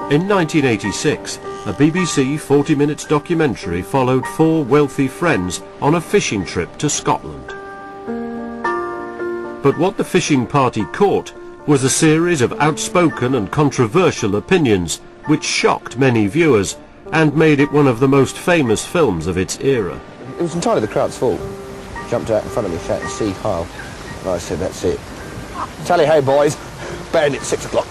In 1986, a BBC 40 minutes documentary followed four wealthy friends on a fishing trip to Scotland. But what the fishing party caught was a series of outspoken and controversial opinions which shocked many viewers and made it one of the most famous films of its era. It was entirely the crowd's fault. Jumped out in front of me shouting, "See Kyle." And I said, "That's it. Tally ho, boys. Band at 6 o'clock.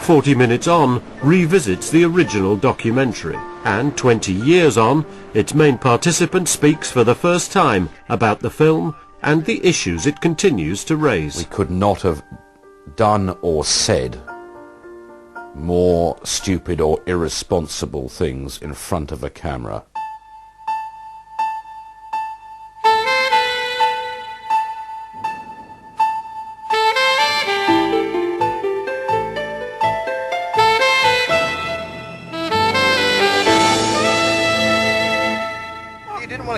40 Minutes On revisits the original documentary, and 20 years on, its main participant speaks for the first time about the film and the issues it continues to raise. We could not have done or said more stupid or irresponsible things in front of a camera.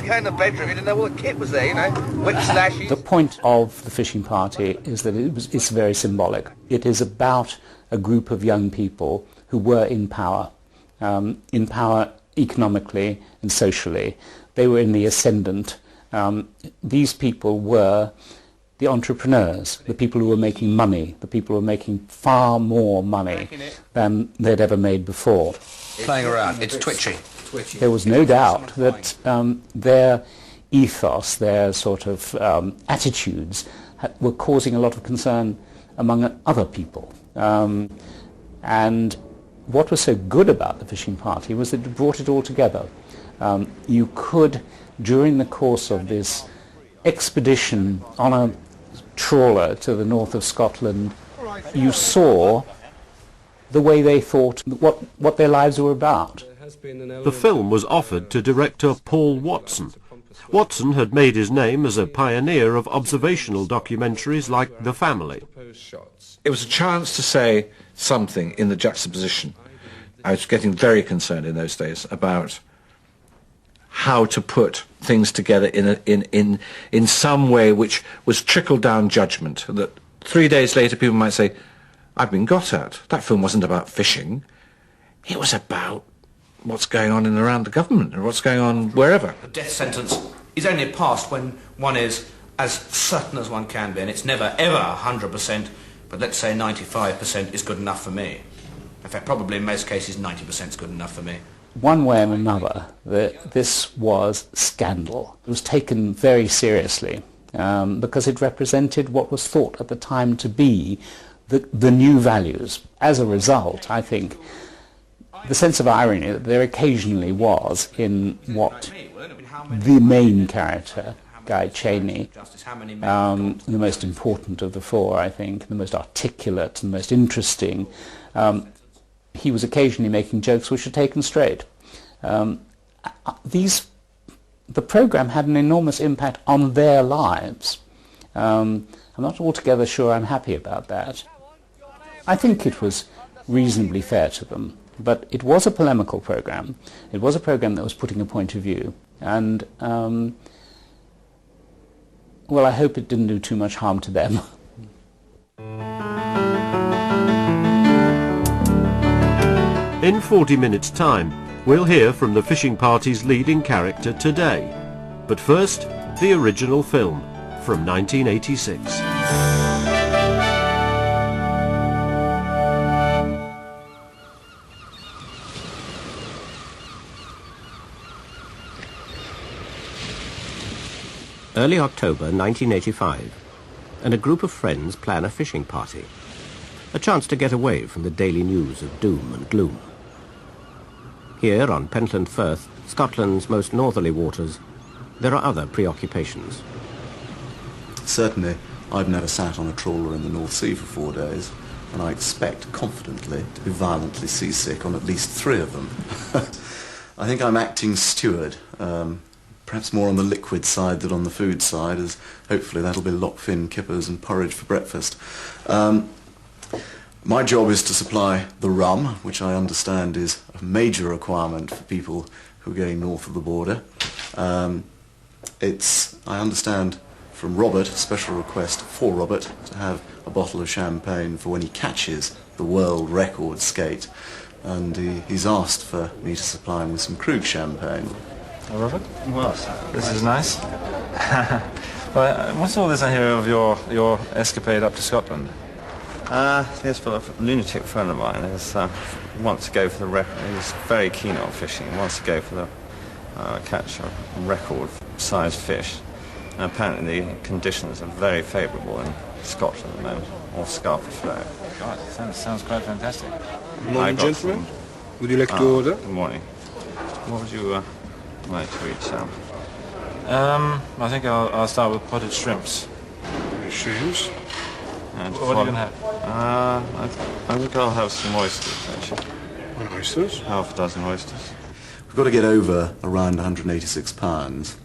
Go in the bedroom, you didn't know what kit was there, you know, whip slashes. The point of the fishing party is that it's very symbolic. It is about a group of young people who were in power economically and socially. They were in the ascendant. These people were the entrepreneurs, the people who were making money, the people who were making far more money than they'd ever made before. Playing around, it's twitchy. There was no doubt that their ethos, their sort of attitudes were causing a lot of concern among other people. And what was so good about the fishing party was that it brought it all together. You could, during the course of this expedition on a trawler to the north of Scotland, you saw the way they thought, what their lives were about. The film was offered to director Paul Watson. Watson had made his name as a pioneer of observational documentaries like The Family. It was a chance to say something in the juxtaposition. I was getting very concerned in those days about how to put things together in some way which was trickle-down judgment, that 3 days later people might say, "I've been got at. That film wasn't about fishing. It was about what's going on in and around the government, or what's going on wherever." A death sentence is only passed when one is as certain as one can be, and it's never, ever 100%, but let's say 95% is good enough for me. In fact, probably in most cases 90% is good enough for me. One way or another, this was scandal. It was taken very seriously because it represented what was thought at the time to be the new values. As a result, I think, the sense of irony that there occasionally was in what the main character, Guy Cheney, the most important of the four, I think, the most articulate and most interesting, he was occasionally making jokes which are taken straight. The programme had an enormous impact on their lives. I'm not altogether sure I'm happy about that. I think it was reasonably fair to them. But it was a polemical programme. It was a programme that was putting a point of view. And, well, I hope it didn't do too much harm to them. In 40 minutes' time, we'll hear from the fishing party's leading character today. But first, the original film from 1986. Early October 1985, and a group of friends plan a fishing party. A chance to get away from the daily news of doom and gloom. Here on Pentland Firth, Scotland's most northerly waters, there are other preoccupations. Certainly, I've never sat on a trawler in the North Sea for 4 days, and I expect confidently to be violently seasick on at least 3 of them. I think I'm acting steward. Perhaps more on the liquid side than on the food side, as hopefully that'll be lockfin kippers and porridge for breakfast. My job is to supply the rum, which I understand is a major requirement for people who are going north of the border. I understand from Robert, a special request for Robert to have a bottle of champagne for when he catches the world record skate. And he's asked for me to supply him with some Krug champagne. Oh, Robert? Well, this is nice. Well, what's all this I hear of your escapade up to Scotland? Yes, well, a lunatic friend of mine wants to go for the record. He's very keen on fishing. He wants to go for the catch a record-sized fish. And apparently the conditions are very favourable in Scotland at the moment, off Scarpa Flow. God, sounds quite fantastic. Good morning, gentlemen. Would you like to order? Good morning. What would you like to eat, Sam? I think I'll start with potted shrimps. Shrimps? And what are you going to have? I think I'll have some oysters, actually. Oysters? Half a dozen oysters. We've got to get over around 186 pounds,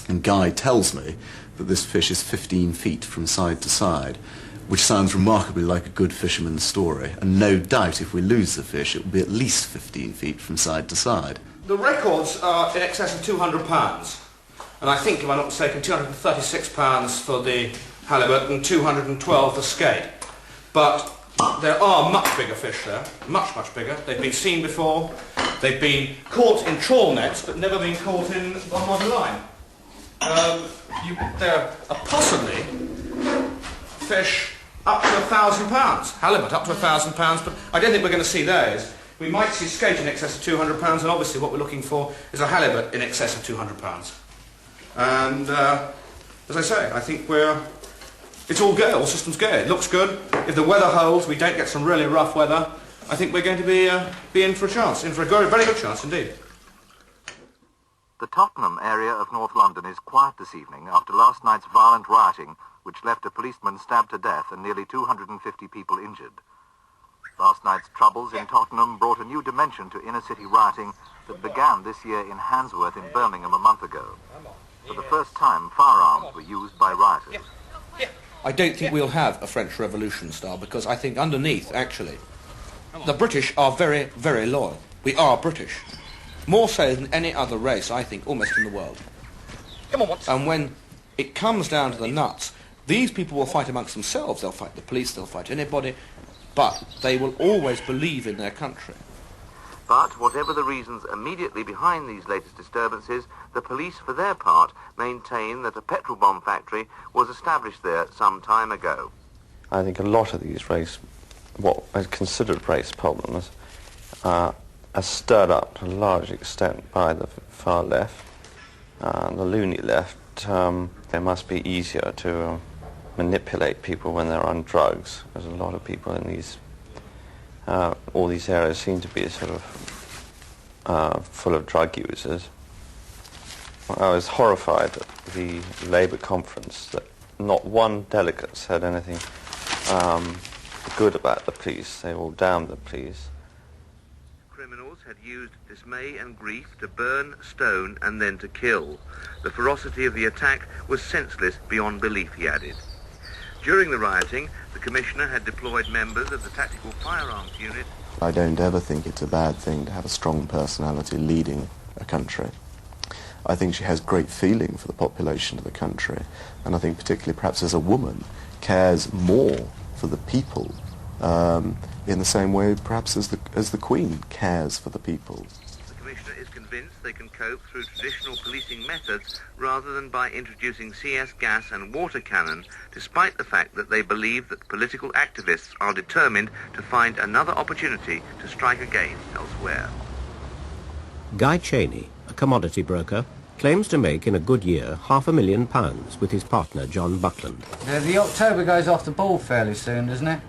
and Guy tells me that this fish is 15 feet from side to side, which sounds remarkably like a good fisherman's story, and no doubt if we lose the fish it will be at least 15 feet from side to side. The records are in excess of £200, and I think, if I'm not mistaken, £236 for the halibut and $212 for skate. But there are much bigger fish there, much, much bigger. They've been seen before. They've been caught in trawl nets, but never been caught on modern line. There are possibly fish up to £1,000, halibut up to £1,000, but I don't think we're going to see those. We might see skate in excess of £200, and obviously what we're looking for is a halibut in excess of £200. And as I say, I think it's all go, all systems go. It looks good. If the weather holds, we don't get some really rough weather, I think we're going to be in for a chance, in for a very good chance indeed. The Tottenham area of North London is quiet this evening after last night's violent rioting, which left a policeman stabbed to death and nearly 250 people injured. Last night's troubles in Tottenham brought a new dimension to inner-city rioting that began this year in Handsworth in Birmingham a month ago. For the first time, firearms were used by rioters. I don't think we'll have a French Revolution style, because I think underneath, actually, the British are very, very loyal. We are British. More so than any other race, I think, almost in the world. Come on, Watson. And when it comes down to the nuts, these people will fight amongst themselves. They'll fight the police, they'll fight anybody, but they will always believe in their country. But whatever the reasons immediately behind these latest disturbances, the police, for their part, maintain that a petrol bomb factory was established there some time ago. I think a lot of these what are considered race problems, are stirred up to a large extent by the far left, the loony left. It must be easier to manipulate people when they're on drugs, because a lot of people in these all these areas seem to be sort of full of drug users. I was horrified at the Labour conference that not one delegate said anything good about the police. They all damned the police. Criminals had used dismay and grief to burn, stone, and then to kill. The ferocity of the attack was senseless beyond belief, he added. During the rioting, the Commissioner had deployed members of the Tactical Firearms Unit. I don't ever think it's a bad thing to have a strong personality leading a country. I think she has great feeling for the population of the country, and I think particularly perhaps as a woman cares more for the people in the same way perhaps as the Queen cares for the people. The Commissioner is convinced they can cope through traditional policing methods rather than by introducing CS gas and water cannon, despite the fact that they believe that political activists are determined to find another opportunity to strike again elsewhere. Guy Cheney, a commodity broker, claims to make in a good year £500,000 with his partner John Buckland. The October goes off the ball fairly soon, doesn't it?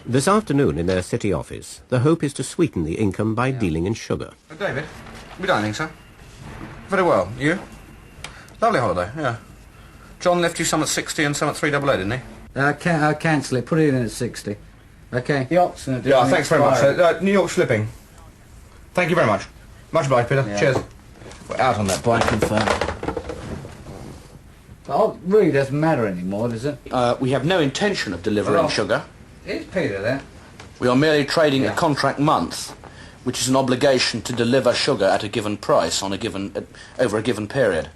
This afternoon in their city office, the hope is to sweeten the income by dealing in sugar. David, we don't think so. Very well. You? Lovely holiday, yeah. John left you some at 60 and some at 388, didn't he? I'll cancel it. Put it in at 60. Okay. The Oxen are doing Yeah, thanks very much. New York slipping. Thank you very much. Much obliged, Peter. Yeah. Cheers. We're out on that bike, confirmed. Well, it really doesn't matter anymore, does it? We have no intention of delivering sugar. Is Peter there? We are merely trading a contract month, which is an obligation to deliver sugar at a given price on over a given period.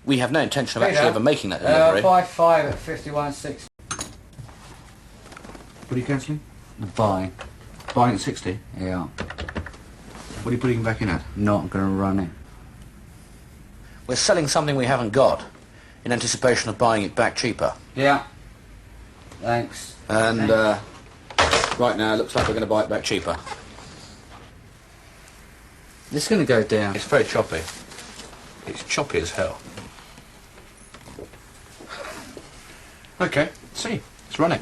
We have no intention of actually ever making that delivery. Buy 5 at 51.60. What are you cancelling? Buying. Buying at 60? Yeah. What are you putting back in at? Not going to run it. We're selling something we haven't got in anticipation of buying it back cheaper. Yeah. Thanks. And right now it looks like we're going to buy it back cheaper. It's going to go down. It's very choppy. It's choppy as hell. Okay, see, it's running.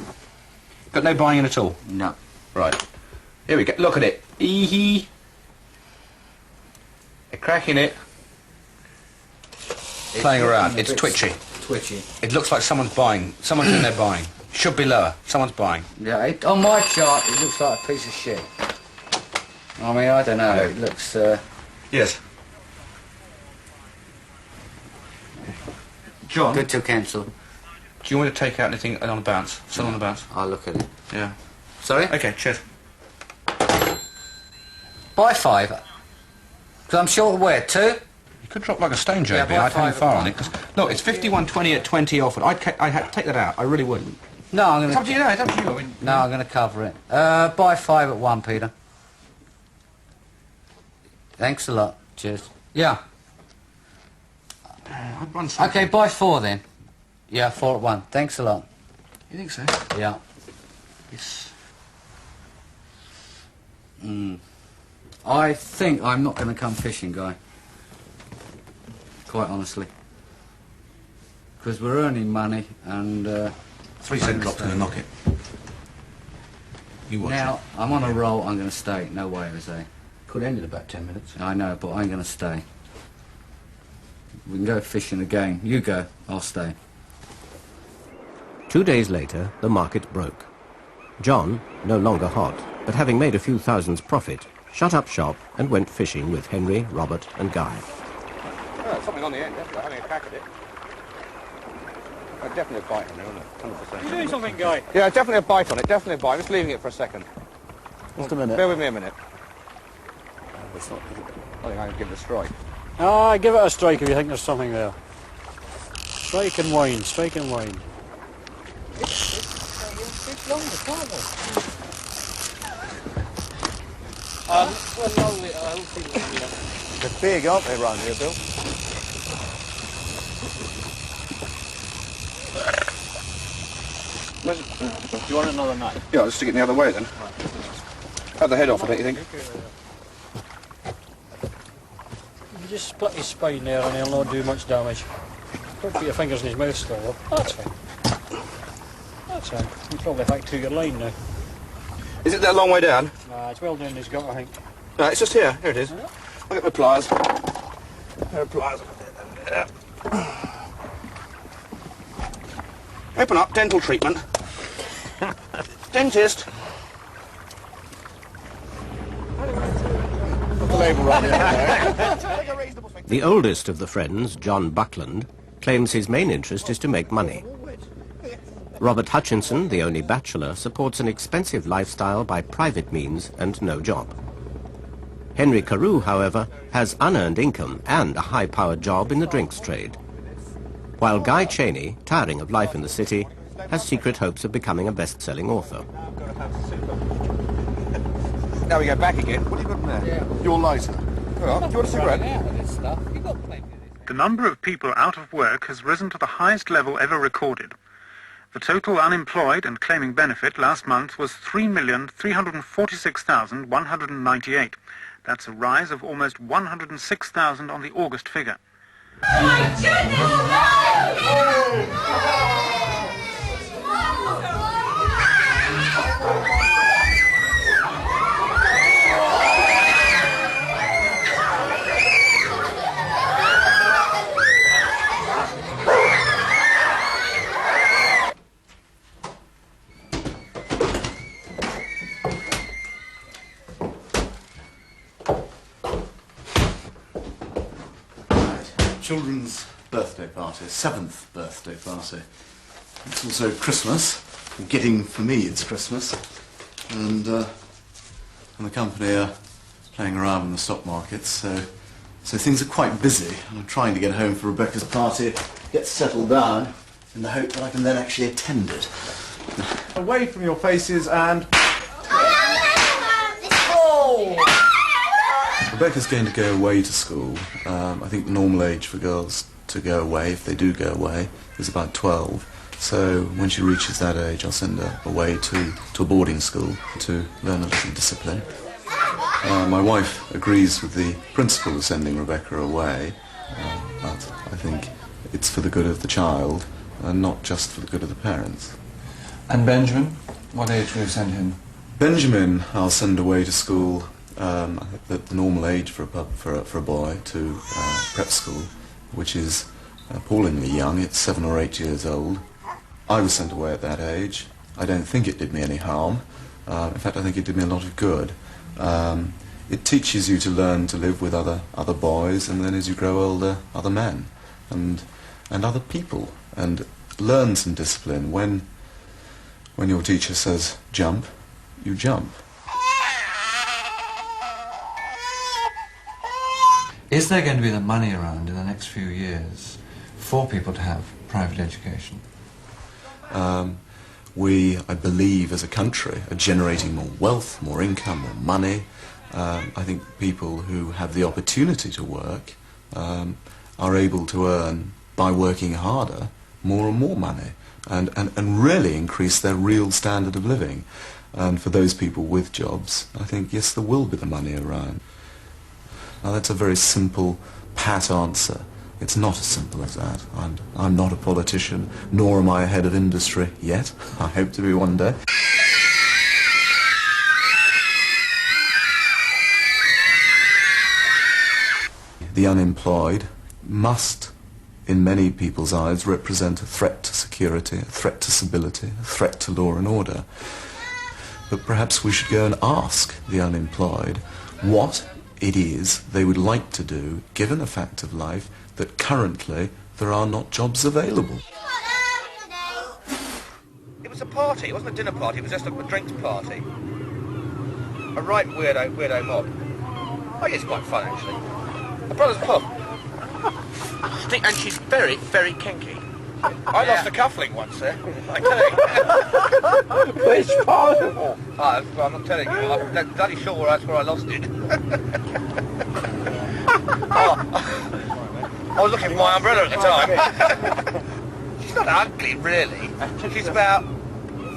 Got no buying in at all? No. Right. Here we go. Look at it. Eehee. They're cracking it. Playing around. It's twitchy. Twitchy. It looks like someone's buying. Someone's in there buying. Should be lower. Someone's buying. Yeah, on my chart it looks like a piece of shit. I mean, I don't know. It looks... Yes. John? Good to cancel. Do you want me to take out anything on the bounce? Still on the bounce? I'll look at it. Yeah. Sorry? Okay, cheers. Buy 5. Because I'm short of where? 2? You could drop like a stone, JB. I'd hang far on it. Look, it's 51.20 at 20 offered. I'd take that out. I really wouldn't. No, I'm going to... It's up to you. No, it's up to you. I mean, no, I'm going to cover it. Buy 5 at 1, Peter. Thanks a lot. Cheers. Yeah. I'd run something. Okay, buy 4 then. Yeah, 4 at 1. Thanks a lot. You think so? Yeah. Yes. I think I'm not going to come fishing, Guy. Quite honestly. Because we're earning money and... 3 cent drop's going to knock it. You watch now, I'm on a roll, I'm going to stay. No way, Jose. Could end in about 10 minutes. I know, but I'm going to stay. We can go fishing again. You go, I'll stay. 2 days later, the market broke. John, no longer hot, but having made a few thousands profit, shut up shop and went fishing with Henry, Robert and Guy. Oh, something on the end, definitely. Having a crack at it. Definitely a bite on it, isn't it? 100%. You doing something, Guy? Yeah, definitely a bite on it. Definitely a bite. Just leaving it for a second. Just a minute. Bear with me a minute. I think I can give it a strike. Ah, give it a strike if you think there's something there. Strike and wind, strike and wind. It's longer, can't it? They're big, aren't they, around here, Bill? Do you want another knife? Yeah, I'll just stick it the other way then. Have the head off, don't you think? You just split his spine there and he'll not do much damage. Don't put your fingers in his mouth still, though. That's fine. That's fine. You probably back to your line now. Is it that long way down? Nah, it's well down his gut, I think. No, it's just here. Here it is. I'll get my pliers. There are pliers. Open up, dental treatment. Dentist. Put the label right there. The oldest of the friends, John Buckland, claims his main interest is to make money. Robert Hutchinson, the only bachelor, supports an expensive lifestyle by private means and no job. Henry Carew, however, has unearned income and a high-powered job in the drinks trade. While Guy Cheney, tiring of life in the city, has secret hopes of becoming a best-selling author. Now we go back again. What have you got in there? Yeah. Your lighter. Well, do you want a cigarette? The number of people out of work has risen to the highest level ever recorded. The total unemployed and claiming benefit last month was 3,346,198. That's a rise of almost 106,000 on the August figure. Children's birthday party, 7th birthday party. It's also Christmas. Getting, for me, it's Christmas. And the company are playing around in the stock market, so So things are quite busy. I'm trying to get home for Rebecca's party, get settled down, in the hope that I can then actually attend it. Away from your faces and... Rebecca's going to go away to school. I think the normal age for girls to go away, if they do go away, is about 12. So when she reaches that age, I'll send her away to a boarding school to learn a little discipline. My wife agrees with the principle of sending Rebecca away, but I think it's for the good of the child and not just for the good of the parents. And Benjamin? What age will you send him? Benjamin, I'll send away to school at the normal age for a boy, to prep school, which is appallingly young. It's 7 or 8 years old. I was sent away at that age. I don't think it did me any harm. In fact, I think it did me a lot of good. It teaches you to learn to live with other boys, and then as you grow older, other men and other people, and learn some discipline. When your teacher says jump, you jump. Is there going to be the money around in the next few years for people to have private education? We, I believe, as a country, are generating more wealth, more income, more money. I think people who have the opportunity to work are able to earn, by working harder, more and more money, and really increase their real standard of living. And for those people with jobs, I think, yes, there will be the money around. Now, that's a very simple, pat answer. It's not as simple as that. I'm not a politician, nor am I a head of industry yet. I hope to be one day. The unemployed must, in many people's eyes, represent a threat to security, a threat to stability, a threat to law and order. But perhaps we should go and ask the unemployed what it is they would like to do, given a fact of life that currently there are not jobs available. It was a party, it wasn't a dinner party, it was just a drinks party. A right weirdo mob. Oh yeah, it's quite fun actually. A brother's pub. And she's very, very kinky. I lost a cufflink once there, I tell you. It's possible. I'm not telling you, I'm bloody sure that's where I lost it. I was looking for my umbrella at the time. She's not ugly, really. She's about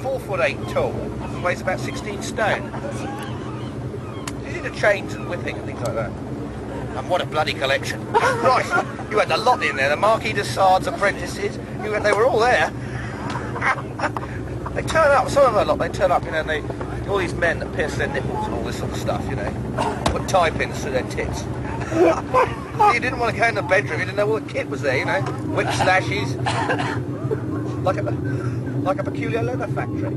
4'8" tall, and weighs about 16 stone. She's into chains and whipping and things like that. And what a bloody collection. Right, you had a lot in there, the Marquis de Sade's apprentices, they were all there. They turn up, some of them a lot, they turn up, all these men that pierce their nipples and all this sort of stuff, put tie pins to their tits. You didn't want to go in the bedroom, you didn't know what kit was there, whip slashes, like a peculiar leather factory.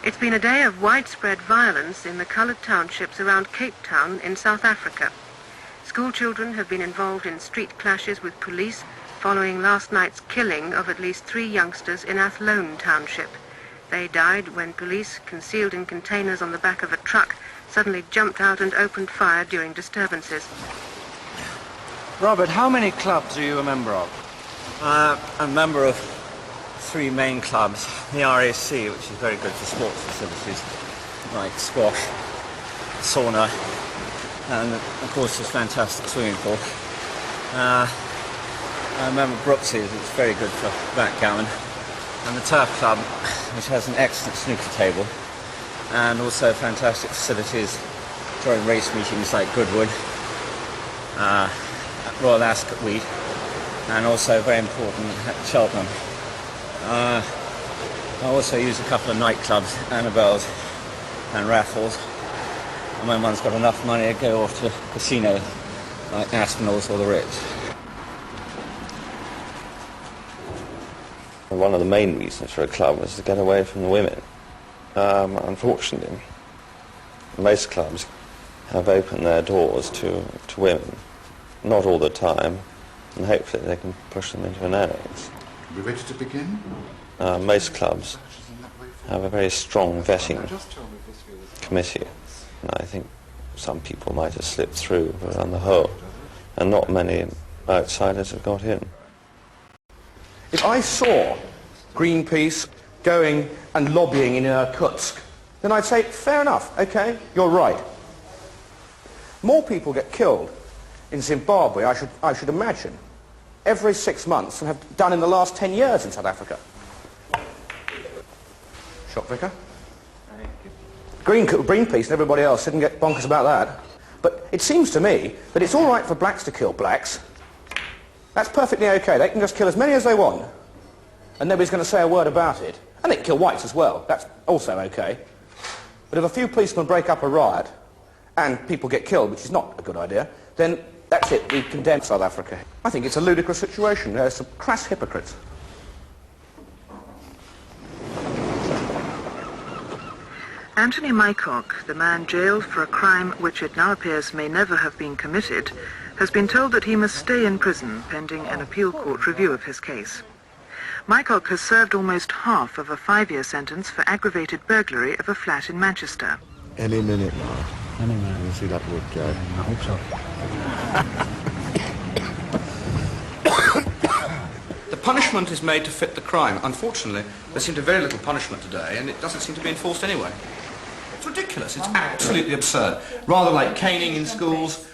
It's been a day of widespread violence in the coloured townships around Cape Town in South Africa. School children have been involved in street clashes with police following last night's killing of at least 3 youngsters in Athlone Township. They died when police, concealed in containers on the back of a truck, suddenly jumped out and opened fire during disturbances. Robert, how many clubs are you a member of? I'm a member of 3 main clubs. The RAC, which is very good for sports facilities, like squash, sauna, and of course this fantastic swimming pool. I remember Brooks's, it's very good for backgammon, and the Turf Club, which has an excellent snooker table, and also fantastic facilities during race meetings like Goodwood, Royal Ascot Wheat, and also very important at Cheltenham. I also use a couple of nightclubs, Annabelle's and Raffles, and when one's got enough money I go off to a casino like Aspinall's or the Ritz. One of the main reasons for a club was to get away from the women. Unfortunately, most clubs have opened their doors to women, not all the time, and hopefully they can push them into an annex. Are we ready to begin? Most clubs have a very strong vetting committee, and I think some people might have slipped through, but on the whole, and not many outsiders have got in. If I saw Greenpeace going and lobbying in Irkutsk, then I'd say, fair enough, okay, you're right. More people get killed in Zimbabwe, I should imagine, every 6 months than have done in the last 10 years in South Africa. Shop Vicar? Greenpeace and everybody else didn't get bonkers about that. But it seems to me that it's all right for blacks to kill blacks. That's perfectly okay. They can just kill as many as they want. And nobody's going to say a word about it. And they can kill whites as well. That's also okay. But if a few policemen break up a riot and people get killed, which is not a good idea, then that's it. We condemn South Africa. I think it's a ludicrous situation. There's some crass hypocrites. Anthony Mycock, the man jailed for a crime which it now appears may never have been committed, has been told that he must stay in prison pending an appeal court review of his case. Mycock has served almost half of a 5-year sentence for aggravated burglary of a flat in Manchester. Any minute now. Any minute. You see that wood go? I hope so. The punishment is made to fit the crime. Unfortunately, there seems to be very little punishment today, and it doesn't seem to be enforced anyway. It's ridiculous. It's absolutely absurd. Rather like caning in schools,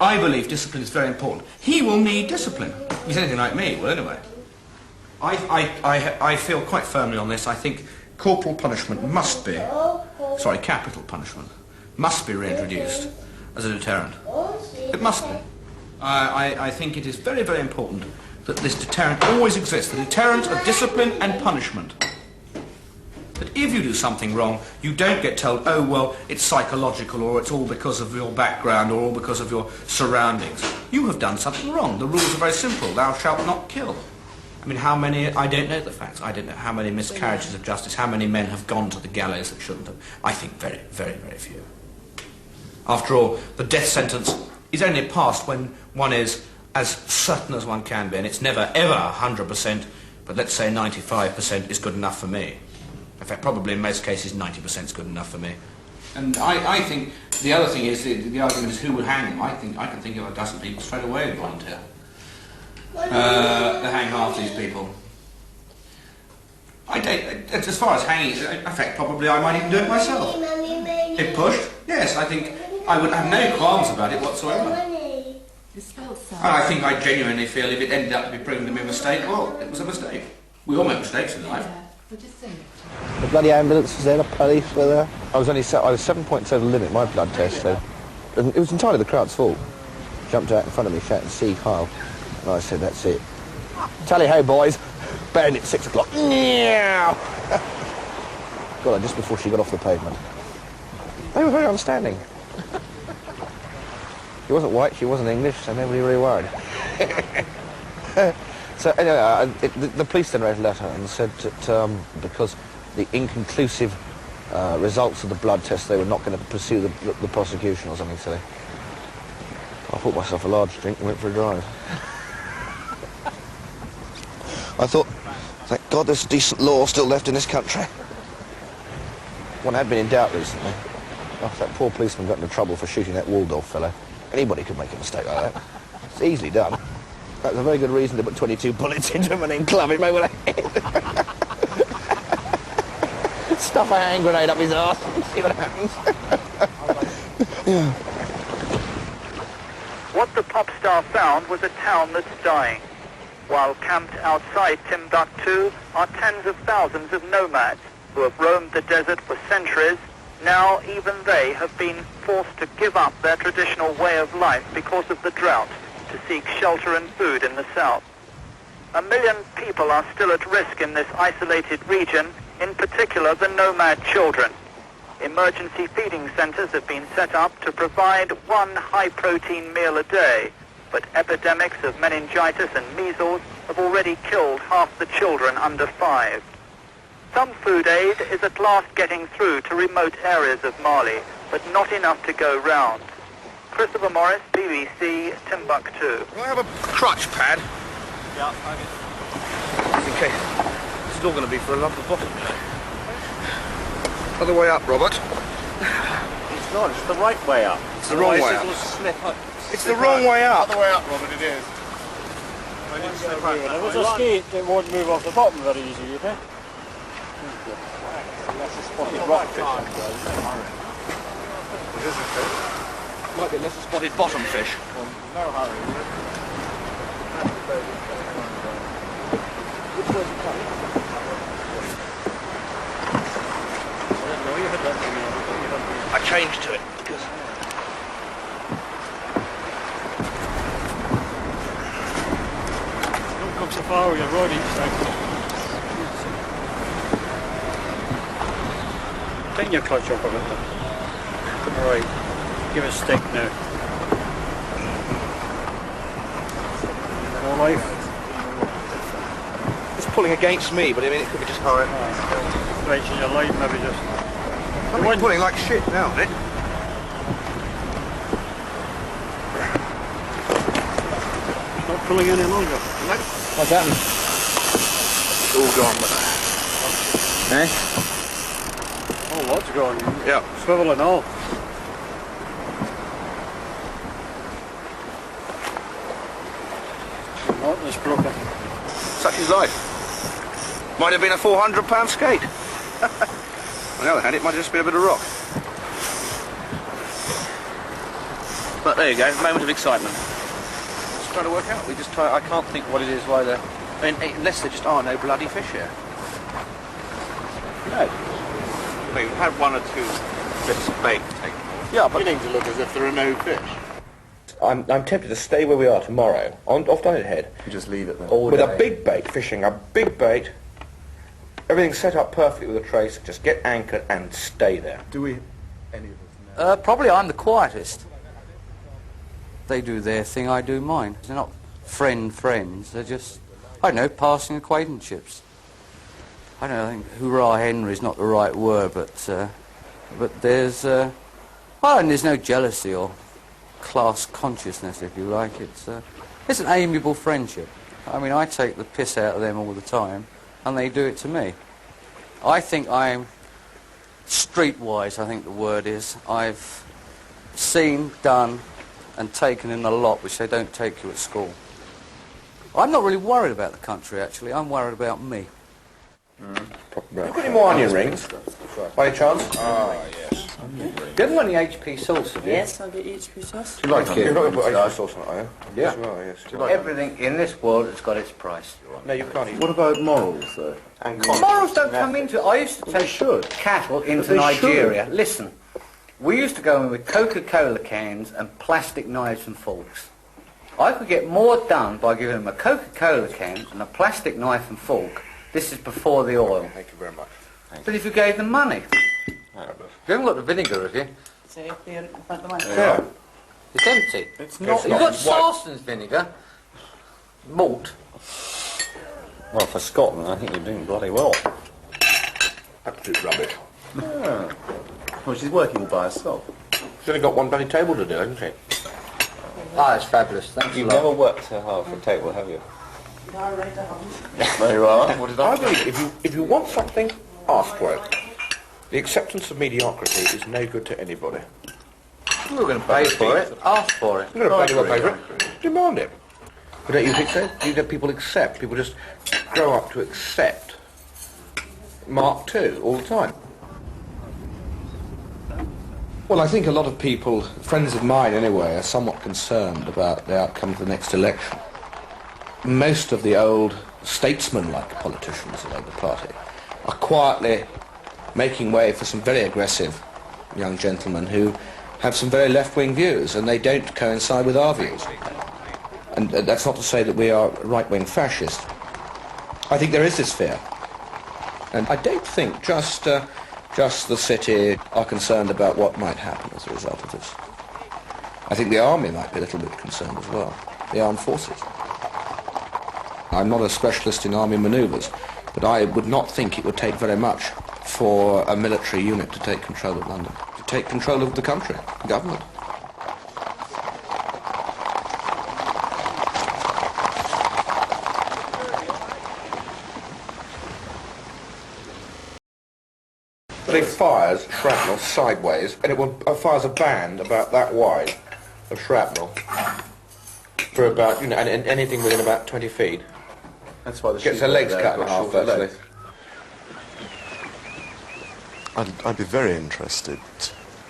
I believe discipline is very important. He will need discipline. If he's anything like me, well, anyway. I feel quite firmly on this. I think corporal punishment must be, capital punishment, must be reintroduced as a deterrent. It must be. I think it is very, very important that this deterrent always exists, the deterrent of discipline and punishment. That if you do something wrong, you don't get told, oh, well, it's psychological, or it's all because of your background, or all because of your surroundings. You have done something wrong. The rules are very simple. Thou shalt not kill. I mean, how many, I don't know the facts. I don't know how many miscarriages of justice, how many men have gone to the gallows that shouldn't have. I think very, very, very few. After all, the death sentence is only passed when one is as certain as one can be, and it's never, ever 100%, but let's say 95% is good enough for me. In fact, probably in most cases 90% is good enough for me. And I think the other thing is, the argument is who would hang them. I can think of a dozen people straight away who'd volunteer. They hang half these people. As far as hanging, in fact, probably I might even do it myself. If pushed, yes, I think I would have no qualms about it whatsoever. And I think I genuinely feel if it ended up to be proven to be a mistake, well, it was a mistake. We all make mistakes in life. The bloody ambulance was there, the police were there. I was 7.7 limit, my blood test, so it was entirely the crowd's fault. Jumped out in front of me shouting, "See Kyle." And I said, "That's it. Tally ho, boys. Banned at 6 o'clock. Got her just before she got off the pavement. They were very understanding. She wasn't white, she wasn't English, so nobody really worried. So anyway, the police then wrote a letter and said that because the inconclusive results of the blood test, they were not going to pursue the prosecution or something silly. I bought myself a large drink and went for a drive. I thought, thank God there's decent law still left in this country. One had been in doubt recently. After that poor policeman got into trouble for shooting that Waldorf fellow. Anybody could make a mistake like that. It's easily done. That was a very good reason to put 22 bullets into him and then club him over the head. Stuff a hand grenade up his arse and see what happens. Yeah. What the pop star found was a town that's dying. While camped outside Timbuktu are tens of thousands of nomads who have roamed the desert for centuries. Now even they have been forced to give up their traditional way of life because of the drought to seek shelter and food in the south. 1 million people are still at risk in this isolated region, in particular the nomad children. Emergency feeding centers have been set up to provide one high-protein meal a day, but epidemics of meningitis and measles have already killed half the children under 5. Some food aid is at last getting through to remote areas of Mali, but not enough to go round. Christopher Morris, BBC, Timbuktu. Do I have a crutch pad? Yeah, Just in case. This is all going to be for a lump of bottom. Other way up, Robert. It's not, it's the right way up. It's the wrong way up. It'll slip up, It's the wrong way up. Other way up, Robert, it is. If it's a skate, it won't move off the bottom very easy, you think? That's a spotted rockfish. Might be less a spotted bottom fish. No hurry. I changed to it because Don't come so far with your rod each time. Tighten your clutch up a bit. Alright, give it a stick now. No life. it's pulling against me, but I mean it could be just hard. Stretching your line, maybe just. I'm pulling like shit now, isn't it? Not pulling any longer. What's happened? It's all gone. Eh? Oh, what's gone? Yeah. Swivel and all. Not this broken. Such is life. Might have been a £400 skate. On the other hand, it might have just been a bit of rock. But there you go, moment of excitement. Just trying to work out. I can't think what it is why they're... I mean, unless there just are no bloody fish here. No. We've had one or two bits of bait taken. Yeah, but... Beginning to look as if there are no fish. I'm tempted to stay where we are tomorrow, off Dunnet Head. You just leave it then. With a big bait, fishing a big bait. Everything set up perfectly with a trace. Just get anchored and stay there. Do we, any of us know? Probably I'm the quietest. They do their thing, I do mine. They're not friends, they're just, I don't know, passing acquaintanceships. I don't know, I think hurrah Henry is not the right word, but there's, well, and there's no jealousy or class consciousness, if you like. It's an amiable friendship. I mean, I take the piss out of them all the time, and they do it to me. I think I'm streetwise, I think the word is. I've seen, done, and taken in a lot which they don't take you at school. I'm not really worried about the country, actually. I'm worried about me. Have you got any more onion rings, by any chance? Ah, yes. You haven't got any HP sauce, have you? Yes, I'll get HP sauce. Do you like it? You're not going to put HP sauce on it, are you? Yeah. As well, yes. Everything in this world has got its price. No, you can't eat. What about morals, though? And Morals don't come into it. I used to take cattle into Nigeria. Listen, we used to go in with Coca-Cola cans and plastic knives and forks. I could get more done by giving them a Coca-Cola can and a plastic knife and fork. This is before the oil. Thank you very much. But if you gave them money. You haven't got the vinegar, have you? So if you're in front of the mic. Yeah. It's empty. It's not. You've got Sarson's vinegar. Malt. Well, for Scotland, I think you're doing bloody well. Absolute rubbish. Yeah. Well, she's working all by herself. She's only got one bloody table to do, hasn't she? Ah, it's fabulous. Thanks You've a lot. never worked so hard for a table, have you? There you are. What did I believe if you want something, ask for it. The acceptance of mediocrity is no good to anybody. We're going to pay for it. Ask for it. You're going to pay for it. Demand it. But don't you think so? Do you think people accept? People just grow up to accept Mark II all the time. Well, I think a lot of people, friends of mine anyway, are somewhat concerned about the outcome of the next election. Most of the old statesman-like politicians of the Labour Party are quietly making way for some very aggressive young gentlemen who have some very left-wing views, and they don't coincide with our views. And that's not to say that we are right-wing fascist. I think there is this fear. And I don't think just the city are concerned about what might happen as a result of this. I think the army might be a little bit concerned as well, the armed forces. I'm not a specialist in army manoeuvres, but I would not think it would take very much for a military unit to take control of London, to take control of the country, the government. But it fires shrapnel sideways, and it fires a band about that wide, of shrapnel for about, and anything within about 20 feet. That's why the gets her legs cut in half, actually. I'd be very interested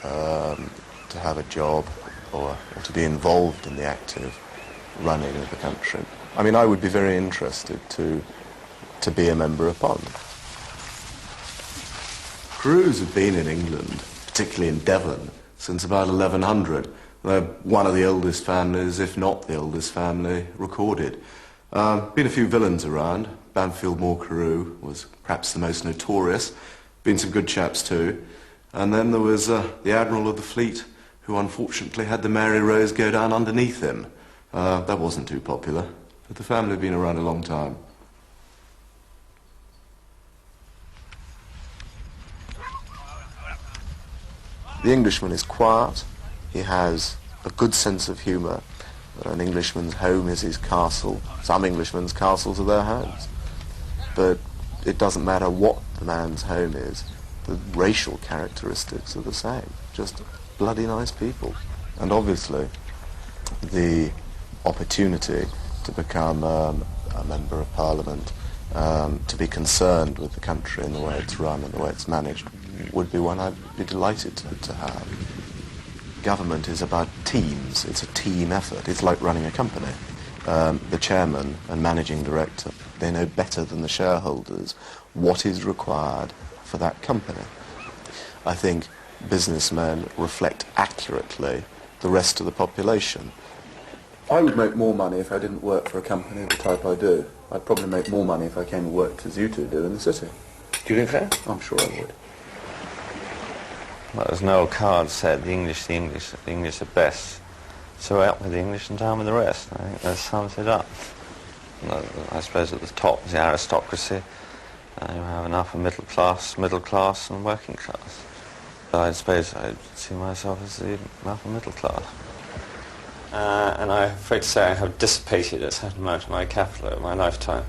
to have a job or to be involved in the active running of the country. I mean, I would be very interested to be a member of Parliament. Crews have been in England, particularly in Devon, since about 1100. They're one of the oldest families, if not the oldest family, recorded. Been a few villains around. Bamfield Moore Carew was perhaps the most notorious. Been some good chaps too. And then there was the Admiral of the Fleet, who unfortunately had the Mary Rose go down underneath him. That wasn't too popular, but the family have been around a long time. The Englishman is quiet. He has a good sense of humour. An Englishman's home is his castle. Some Englishmen's castles are their homes. But it doesn't matter what the man's home is. The racial characteristics are the same. Just bloody nice people. And obviously, the opportunity to become a member of Parliament, to be concerned with the country and the way it's run and the way it's managed, would be one I'd be delighted to have. Government is about teams. It's a team effort. It's like running a company. The chairman and managing director, they know better than the shareholders what is required for that company. I think businessmen reflect accurately the rest of the population. I would make more money if I didn't work for a company of the type I do. I'd probably make more money if I came and worked as you two do in the city. Do you think so? I'm sure I would. Well, as Noel Card said, the English are best. So out with the English and down with the rest. I think that sums it up. I suppose at the top is the aristocracy. You have an upper middle class, and working class. But I suppose I see myself as the upper middle class. And I'm afraid to say I have dissipated a certain amount of my capital over my lifetime,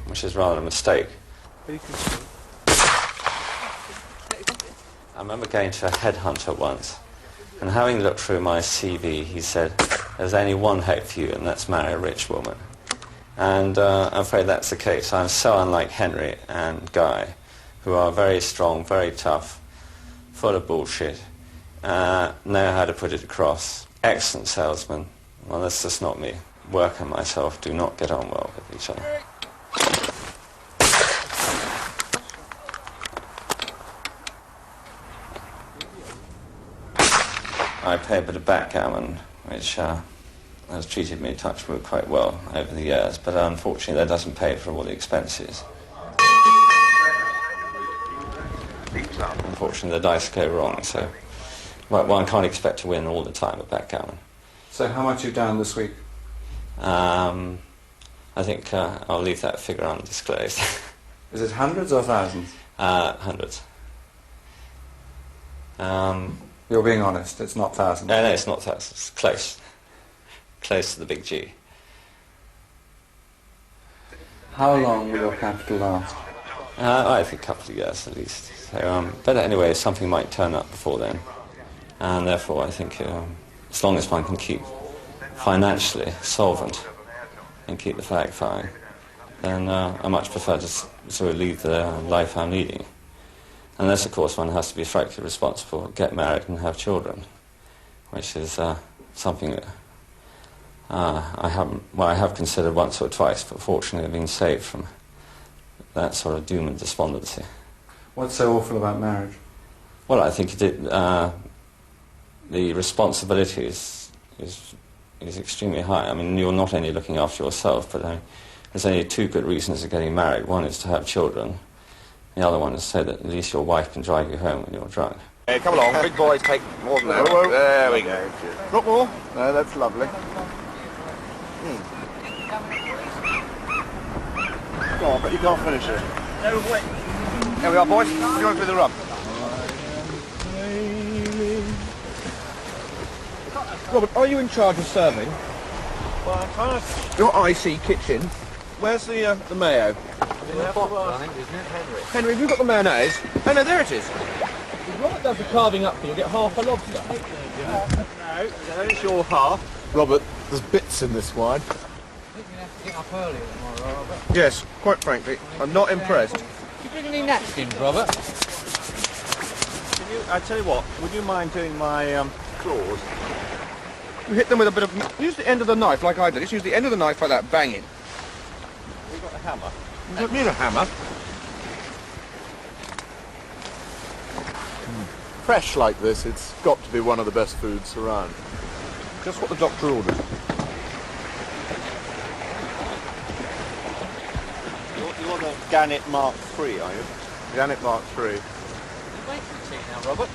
which is rather a mistake. I remember going to a headhunter once, and having looked through my CV, he said, "There's only one hope for you, and that's marry a rich woman." And I'm afraid that's the case. I'm so unlike Henry and Guy, who are very strong, very tough, full of bullshit, know how to put it across. Excellent salesman. Well, that's just not me. Work and myself do not get on well with each other. I play a bit of backgammon, which has treated me, touch wood, quite well over the years, but unfortunately that doesn't pay for all the expenses. Unfortunately the dice go wrong, so one can't expect to win all the time at backgammon. So how much are you down this week? I think I'll leave that figure undisclosed. Is it hundreds or thousands? Hundreds. You're being honest, it's not thousands? No, it's not thousands. It's close. Close to the big G. How long will your capital last? I think a couple of years at least. So, but anyway, something might turn up before then. And therefore I think as long as one can keep financially solvent and keep the flag flying, then I much prefer to sort of lead the life I'm leading. Unless, of course, one has to be frightfully responsible, get married and have children, which is something that I have considered once or twice, but fortunately I've been saved from that sort of doom and despondency. What's so awful about marriage? Well, I think the responsibility is extremely high. I mean, you're not only looking after yourself, but there's only two good reasons for getting married. One is to have children. The other one is so that at least your wife can drive you home when you're drunk. Hey, come along, big boys take more than that. There we go. Not more? No, that's lovely. Go on, but you can't finish it. No way. Here we are, boys. Going through the rub. Robert, are you in charge of serving? Well, I'm trying to... Your IC kitchen. Where's the mayo? I think, isn't it, Henry? Henry, have you got the mayonnaise? Oh no, there it is. Robert does the carving up for you, get half a lobster. No, it's your half. Robert, there's bits in this wine. I think you're going to have to get up earlier tomorrow, Robert. Yes, quite frankly, I'm not impressed. Do you bring any napkins, Robert? I tell you what, would you mind doing my claws? You hit them with a bit of... Use the end of the knife like I did. Just use the end of the knife like that, bang it. You've got a hammer. You don't need a hammer. Fresh like this, it's got to be one of the best foods around. Just what the doctor ordered. You're the Gannet Mark III, are you? Gannet Mark III. Wait for tea now, Robert.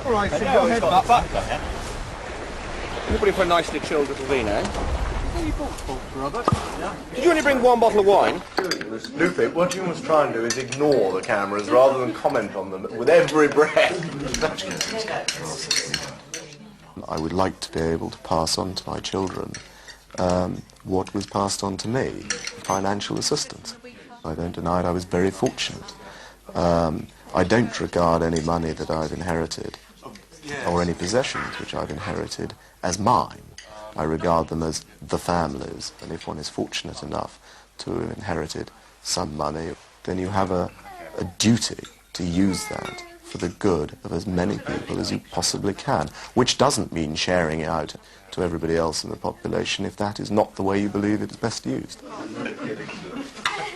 All right, so go ahead, but... Anybody for a nicely chilled little vino? What you bought, Robert? Yeah. Did you only bring one bottle of wine? Luffy, what you must try and do is ignore the cameras rather than comment on them with every breath. I would like to be able to pass on to my children what was passed on to me, financial assistance. I don't deny it, I was very fortunate. I don't regard any money that I've inherited or any possessions which I've inherited as mine. I regard them as the family's, and if one is fortunate enough to have inherited some money, then you have a duty to use that for the good of as many people as you possibly can, which doesn't mean sharing it out to everybody else in the population if that is not the way you believe it is best used.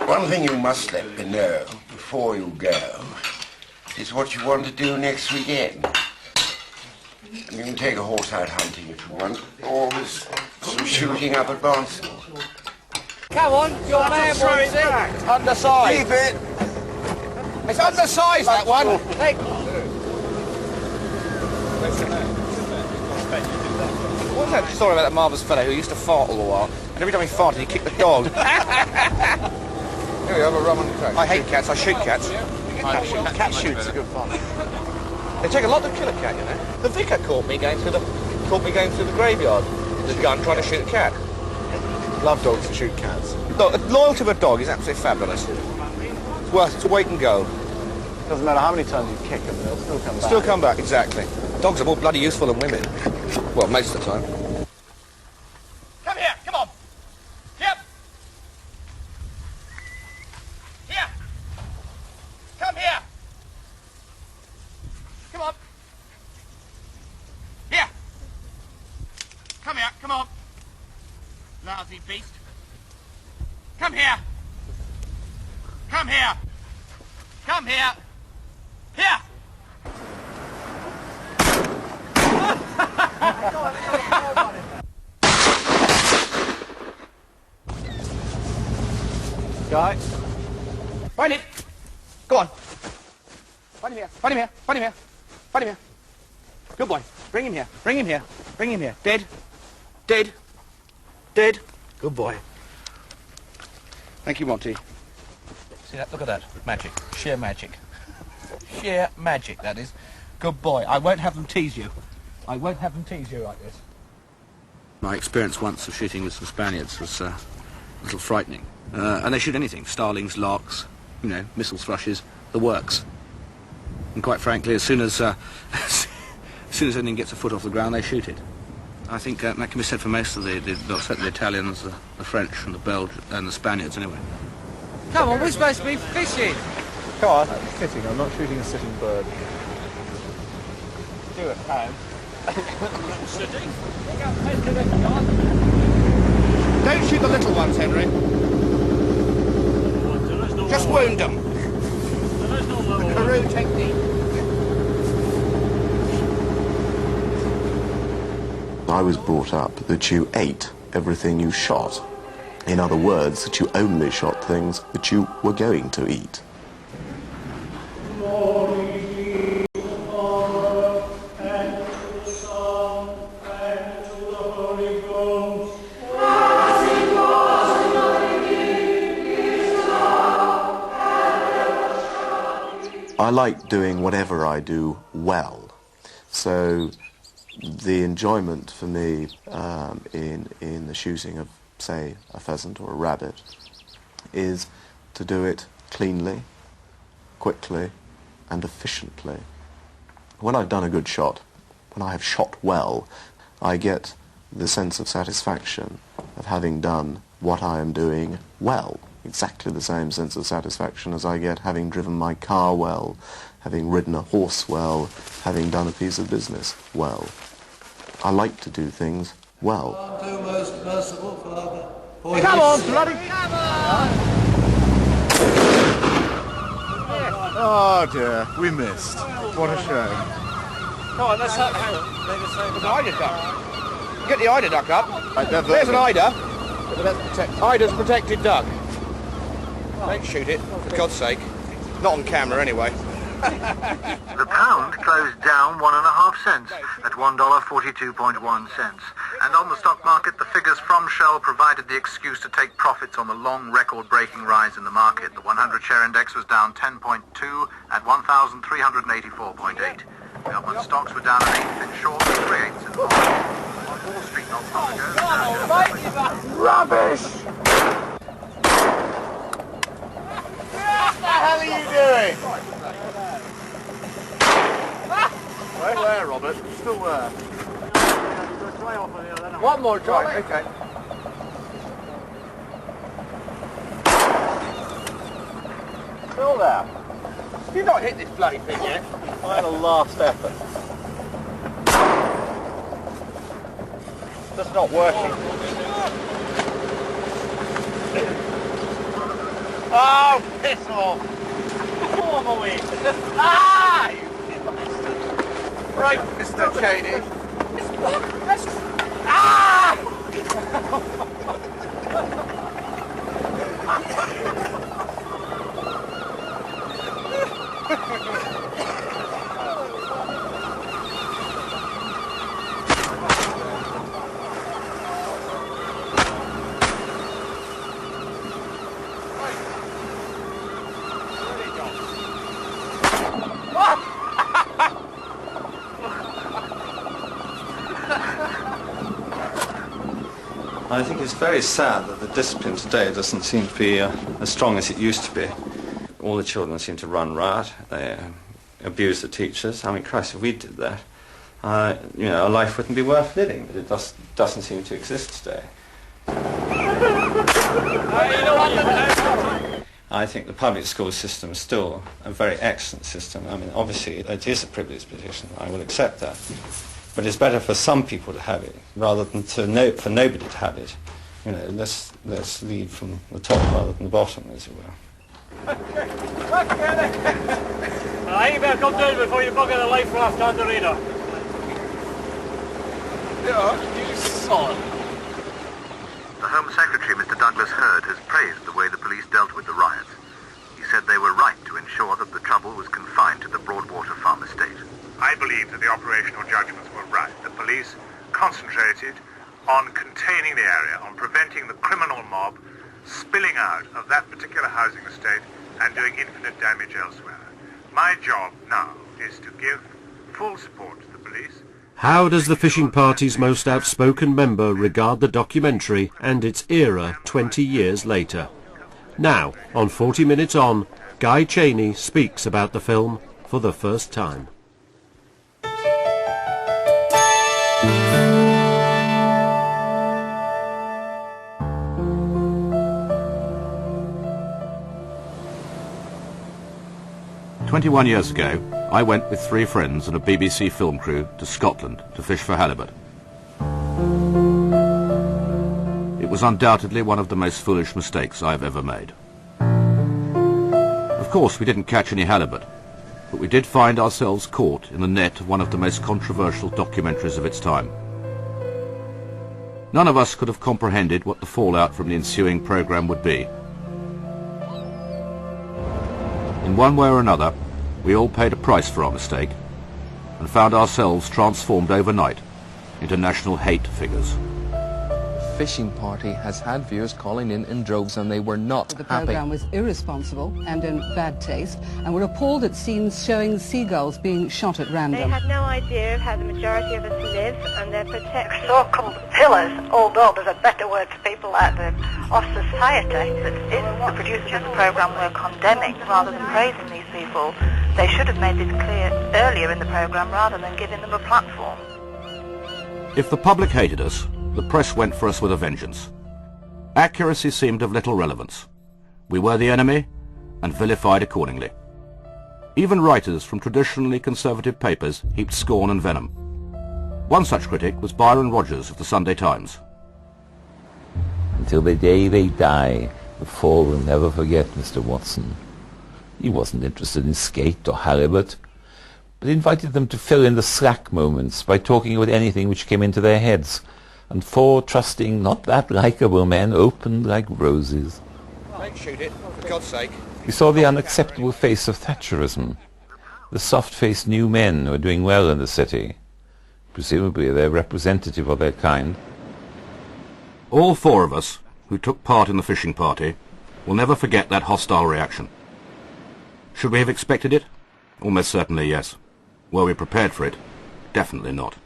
One thing you must let me know before you go is what you want to do next weekend. You can take a horse out hunting if you want, or there's some shooting up at Barnstable. Come on, your man wants it. Undersized. Keep it. It's undersized, that one. Hey. What was that story about that marvellous fellow who used to fart all the while, and every time he farted he kicked the dog? Here we have a rum on the track. I hate cats, I shoot cats. Cat shoots are good fun. They take a lot to kill a cat, you know. The vicar caught me going through the graveyard with a gun trying to shoot a cat. Love dogs that shoot cats. Loyalty of a dog is absolutely fabulous. It's worth its weight in gold. Doesn't matter how many times you kick them, they'll still come back. Still come back, exactly. Dogs are more bloody useful than women. Well, most of the time. Come here, come on. Yep. Here. Come here. Come on. Here. Come here, come on. Lousy beast. Come here. Come here. Come here. Here. Guy. Find it. Go on. Find him here. Find him here. Find him here. Find him here. Good boy. Bring him here. Bring him here. Bring him here. Dead. Dead. Dead. Good boy. Thank you, Monty. See that? Look at that. Magic. Sheer magic. Sheer magic, that is. Good boy. I won't have them tease you. I won't have them tease you like this. My experience once of shooting with some Spaniards was a little frightening. And they shoot anything. Starlings, larks, you know, missile thrushes, the works. And quite frankly, as soon as anything gets a foot off the ground, they shoot it. I think that can be said for most of certainly the Italians, the French, and the Belgians, and the Spaniards, anyway. Come on, we're supposed to be fishing. Come on. Sitting. I'm not shooting a sitting bird. Do it, home. Sitting. Don't shoot the little ones, Henry. Just wound them. The Carew technique. I was brought up that you ate everything you shot. In other words, that you only shot things that you were going to eat. I like doing whatever I do well. So the enjoyment for me in the shooting of, say, a pheasant or a rabbit is to do it cleanly, quickly and efficiently. When I've done a good shot, when I have shot well, I get the sense of satisfaction of having done what I am doing well. Exactly the same sense of satisfaction as I get having driven my car well, having ridden a horse well, having done a piece of business well. I like to do things well. Come on, bloody... Come on! Oh dear, we missed. What a shame. Come on, let's hang on. There's an eider duck. Get the eider duck up. Right, there's an eider. Eider's protected duck. Don't shoot it, for God's sake. Not on camera, anyway. The pound closed down 1.5 cents at $1.42.1. And on the stock market, the figures from Shell provided the excuse to take profits on the long record-breaking rise in the market. The 100-share index was down 10.2 at 1,384.8. Government stocks were down an eighth in short and 3/8 in long. On Wall Street not long ago. Rubbish! What the hell are you doing? Where, Robert? Still where? One more try. Right, okay. Still there. You've not hit this bloody thing yet. Final last effort. That's not working. Oh, piss off! Pull him away. Ah! You bastard. Right, Mr. Cheney. Ah! I think it's very sad that the discipline today doesn't seem to be as strong as it used to be. All the children seem to run riot. They abuse the teachers. I mean, Christ, if we did that, our life wouldn't be worth living, but it doesn't seem to exist today. I think the public school system is still a very excellent system. I mean, obviously, it is a privileged position. I will accept that. But it's better for some people to have it rather than for nobody to have it. Let's lead from the top rather than the bottom, as it were. I think you better come down before you bugger the life raft on the radar. Yeah, you son. The Home Secretary, Mr. Douglas Hurd, has praised the way the police dealt with the riots. He said they were right to ensure that the trouble was confined to the Broadwater Farm estate. I believe that the operational judgments were right. The police concentrated on containing the area, on preventing the criminal mob spilling out of that particular housing estate and doing infinite damage elsewhere. My job now is to give full support to the police. How does the fishing party's most outspoken member regard the documentary and its era 20 years later? Now, on 40 Minutes On, Guy Cheney speaks about the film for the first time. "21 years ago, I went with 3 friends and a BBC film crew to Scotland to fish for halibut. It was undoubtedly one of the most foolish mistakes I have ever made. Of course, we didn't catch any halibut, but we did find ourselves caught in the net of one of the most controversial documentaries of its time. None of us could have comprehended what the fallout from the ensuing programme would be. In one way or another, we all paid a price for our mistake and found ourselves transformed overnight into national hate figures. fishing party has had viewers calling in droves, and they were not The happy. programme was irresponsible and in bad taste, and were appalled at scenes showing seagulls being shot at They random. had no idea of how the majority of us live, and they're protected. So-called pillars, although there's a better word for people like them, of society. If the producers of the programme were condemning rather than praising these people, they should have made this clear earlier in the programme rather than giving them a platform. If the public hated us, the press went for us with a vengeance. Accuracy seemed of little relevance. We were the enemy and vilified accordingly. Even writers from traditionally conservative papers heaped scorn and venom. One such critic was Byron Rogers of the Sunday Times. Until the day they die, the four will never forget Mr. Watson. He wasn't interested in skate or halibut, but invited them to fill in the slack moments by talking about anything which came into their heads, and four trusting, not that likeable men opened like roses. Don't shoot it, for God's sake. We saw the unacceptable face of Thatcherism, the soft-faced new men who are doing well in the city. Presumably they're representative of their kind. All four of us, who took part in the fishing party, will never forget that hostile reaction. Should we have expected it? Almost certainly yes. Were we prepared for it? Definitely not.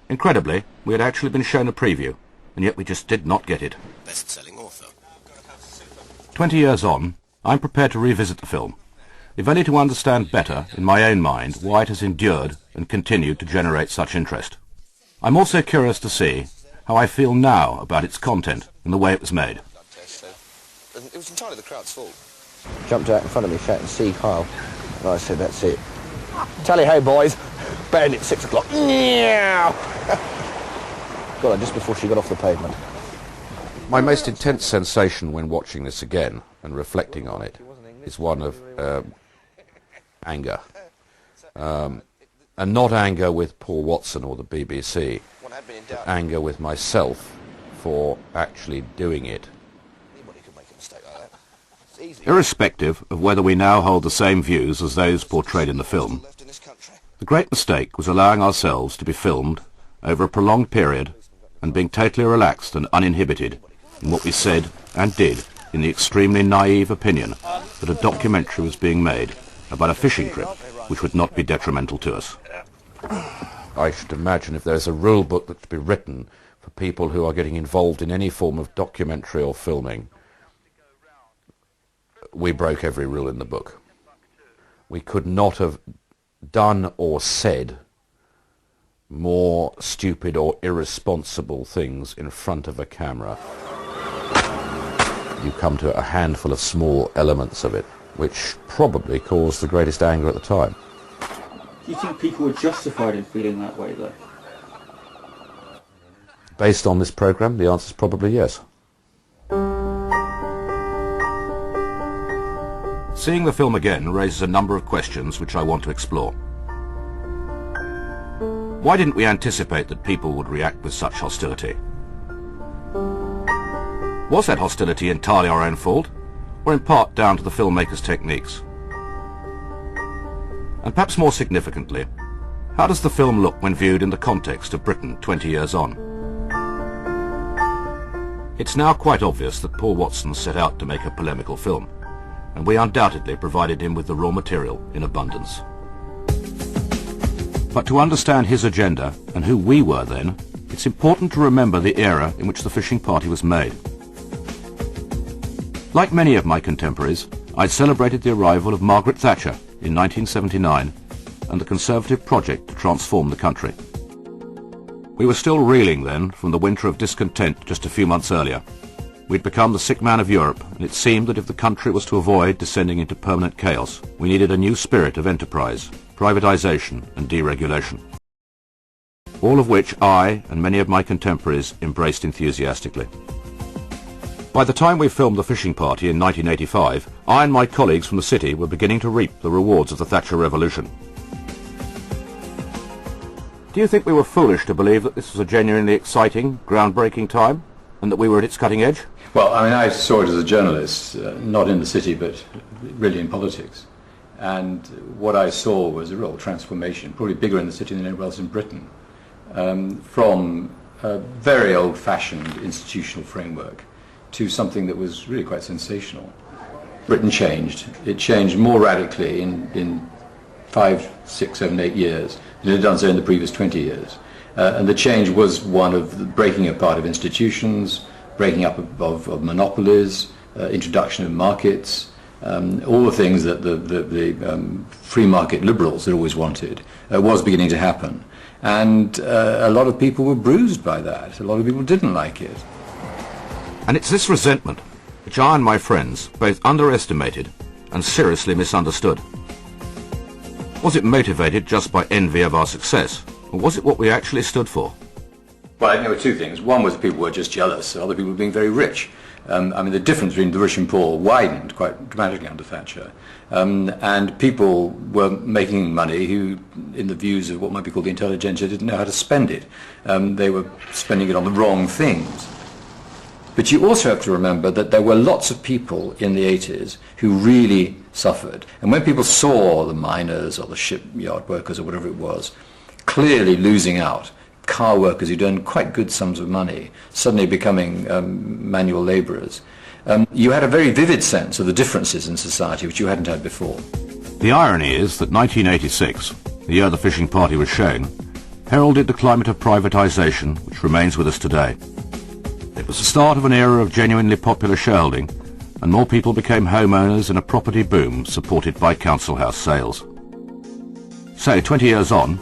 Incredibly, we had actually been shown a preview, and yet we just did not get it. Best-selling author. 20 years on, I'm prepared to revisit the film, if only to understand better, in my own mind, why it has endured and continued to generate such interest. I'm also curious to see how I feel now about its content and the way it was made. It was entirely the crowd's fault. Jumped out in front of me shouting, "See Kyle." And I said, "That's it. Tally ho, boys. Bandit 6 o'clock. Meow." Got her just before she got off the pavement. My most intense sensation when watching this again and reflecting on it is one of anger. And not anger with Paul Watson or the BBC, but anger with myself for actually doing it. Irrespective of whether we now hold the same views as those portrayed in the film, the great mistake was allowing ourselves to be filmed over a prolonged period and being totally relaxed and uninhibited in what we said and did in the extremely naive opinion that a documentary was being made about a fishing trip which would not be detrimental to us. I should imagine if there's a rule book that's to be written for people who are getting involved in any form of documentary or filming, we broke every rule in the book. We could not have done or said more stupid or irresponsible things in front of a camera. You come to a handful of small elements of it, which probably caused the greatest anger at the time. Do you think people were justified in feeling that way, though? Based on this programme, the answer is probably yes. Seeing the film again raises a number of questions which I want to explore. Why didn't we anticipate that people would react with such hostility? Was that hostility entirely our own fault, or in part down to the filmmaker's techniques? And perhaps more significantly, how does the film look when viewed in the context of Britain 20 years on? It's now quite obvious that Paul Watson set out to make a polemical film, and we undoubtedly provided him with the raw material in abundance. But to understand his agenda and who we were then, it's important to remember the era in which the fishing party was made. Like many of my contemporaries, I'd celebrated the arrival of Margaret Thatcher in 1979 and the Conservative project to transform the country. We were still reeling then from the winter of discontent just a few months earlier. We'd become the sick man of Europe, and it seemed that if the country was to avoid descending into permanent chaos, we needed a new spirit of enterprise, privatisation and deregulation. All of which I and many of my contemporaries embraced enthusiastically. By the time we filmed The Fishing Party in 1985, I and my colleagues from the city were beginning to reap the rewards of the Thatcher Revolution. Do you think we were foolish to believe that this was a genuinely exciting, groundbreaking time, and that we were at its cutting edge? Well, I mean, I saw it as a journalist, not in the city, but really in politics. And what I saw was a real transformation, probably bigger in the city than anywhere else in Britain, from a very old-fashioned institutional framework to something that was really quite sensational. Britain changed. It changed more radically in 5, 6, 7, 8 years than it had done so in the previous 20 years. And the change was one of the breaking apart of institutions, breaking up of monopolies, introduction of markets, all the things that the free market liberals had always wanted was beginning to happen. And a lot of people were bruised by that. A lot of people didn't like it. And it's this resentment which I and my friends both underestimated and seriously misunderstood. Was it motivated just by envy of our success, or was it what we actually stood for? Well, I think there were two things. One was people were just jealous, other people were being very rich. I mean, the difference between the rich and poor widened quite dramatically under Thatcher. And people were making money who, in the views of what might be called the intelligentsia, didn't know how to spend it. They were spending it on the wrong things. But you also have to remember that there were lots of people in the 80s who really suffered. And when people saw the miners or the shipyard workers or whatever it was clearly losing out, car workers who'd earned quite good sums of money suddenly becoming manual labourers, you had a very vivid sense of the differences in society which you hadn't had before. The irony is that 1986, the year the fishing party was shown, heralded the climate of privatisation which remains with us today. It was the start of an era of genuinely popular shareholding, and more people became homeowners in a property boom supported by council house sales. So, 20 years on,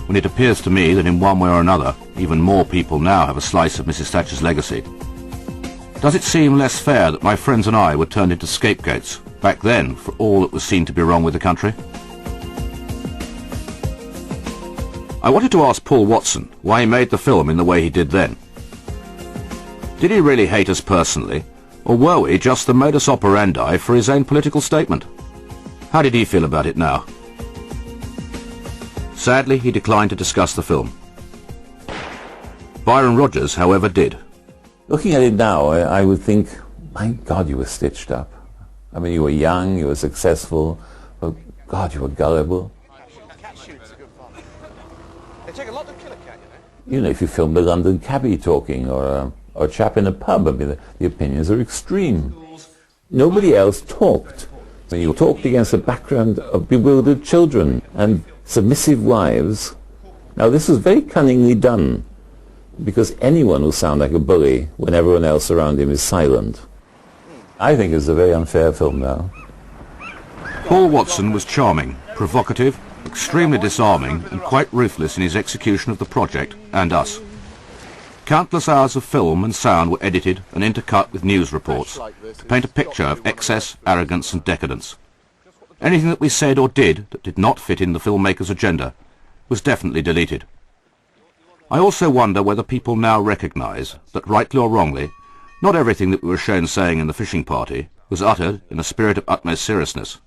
when it appears to me that in one way or another, even more people now have a slice of Mrs. Thatcher's legacy, does it seem less fair that my friends and I were turned into scapegoats back then for all that was seen to be wrong with the country? I wanted to ask Paul Watson why he made the film in the way he did then. Did he really hate us personally, or were we just the modus operandi for his own political statement? How did he feel about it now? Sadly, he declined to discuss the film. Byron Rogers, however, did. Looking at it now, I would think, my God, you were stitched up. I mean, you were young, you were successful, but God, you were gullible. They take a lot to kill a cat, you know. You know, if you filmed a London cabbie talking, or a chap in a pub, I mean, the opinions are extreme. Nobody else talked. When you talked against a background of bewildered children and submissive wives. Now, this was very cunningly done, because anyone will sound like a bully when everyone else around him is silent. I think it's a very unfair film now. Paul Watson was charming, provocative, extremely disarming, and quite ruthless in his execution of the project and us. Countless hours of film and sound were edited and intercut with news reports to paint a picture of excess, arrogance and decadence. Anything that we said or did that did not fit in the filmmaker's agenda was definitely deleted. I also wonder whether people now recognise that, rightly or wrongly, not everything that we were shown saying in the fishing party was uttered in a spirit of utmost seriousness.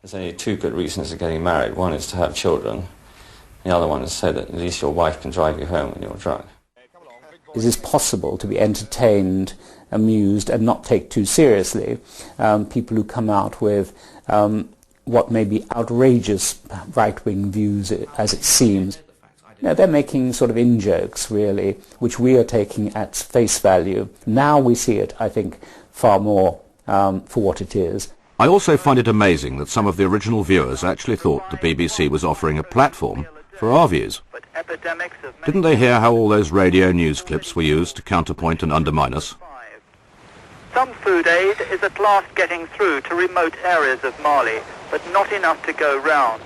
There's only two good reasons for getting married. One is to have children. The other one is so that at least your wife can drive you home when you're drunk. It is possible to be entertained, amused, and not take too seriously people who come out with what may be outrageous right-wing views, as it seems. You know, they're making sort of in-jokes, really, which we are taking at face value. Now we see it, I think, far more for what it is. I also find it amazing that some of the original viewers actually thought the BBC was offering a platform for our views. Didn't they hear how all those radio news clips were used to counterpoint and undermine us? Some food aid is at last getting through to remote areas of Mali, but not enough to go round.